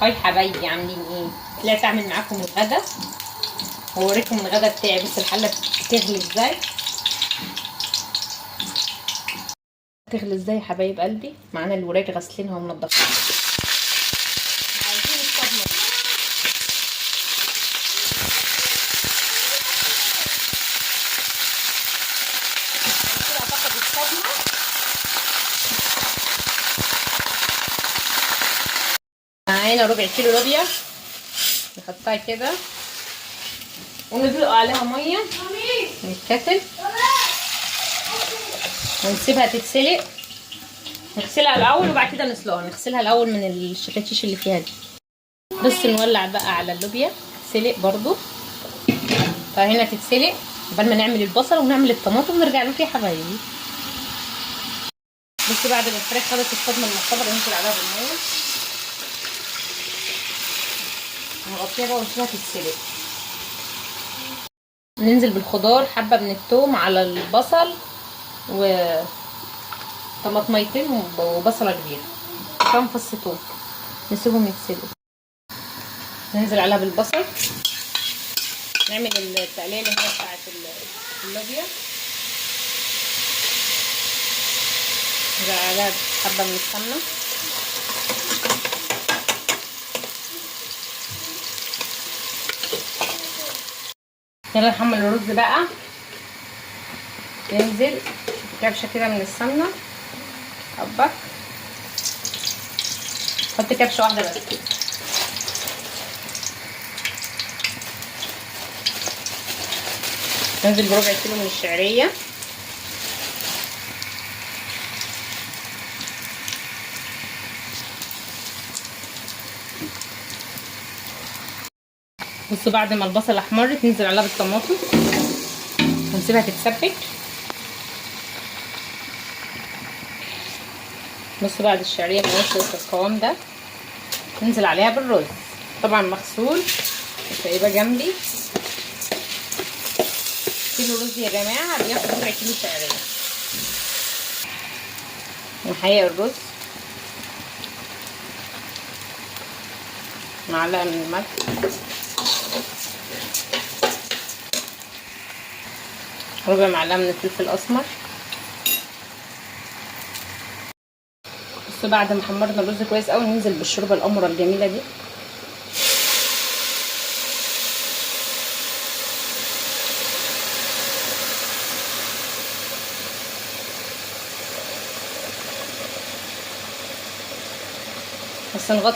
هاي حبايبي، عاملين ايه؟ طلعت اعمل معاكم الغدا واوريكم الغدا بتاعي. بس الحله بتغلي ازاي، بتغلي ازاي يا حبايب قلبي. معانا الوراك غاسلينها ومنضفينها. عايزين الصدمه دي. كده هتاخد الصدمه. معانا ربع كيلو لوبيا، نحطها كده وندلق عليها ميه من الكتل ونسيبها تتسلق. نغسلها الاول وبعد كده نسلقها. نغسلها الاول من الشكاكيش اللي فيها دي. بس نولع بقى على اللوبيا تتسلق برضو. فهنا تتسلق قبل ما نعمل البصل ونعمل الطماطم ونرجع له يا حبايبي. بس بعد ما الفراخ خدت الصدمه المعتبره ننزل عليها بالميه نغطيها بقى ونسيبها تتسلق. ننزل بالخضار، حبه من الثوم على البصل وطماطميتين وبصله كبيره وكام فص ثوم. نسيبهم يتسلقوا. ننزل عليها بالبصل، نعمل التقليه اللي هي بتاعت اللوبيا. ننزل عليها حبه من السمنه. يلا نحمل الرز بقى. ننزل كبشه كده من السمنه حبه. حط كبشه واحده بس. ننزل بربع كيلو من الشعريه. بصوا بعد ما البصل احمرت ننزل عليها بالطماطم ونسيبها تتسبك. بصوا بعد الشعريه ما وصلت القوام ده ننزل عليها بالرز، طبعا مغسول وسايباه جنبي. كيلو رز يا جماعه بياخد ربع كيلو شعريه. نحيق الرز، معلقه من الملح، ربع معلقه من الفلفل الاسمر. بصوا بعد ما حمرنا الرز كويس قوي ننزل بالشوربه القمره الجميله دي. بس نغطي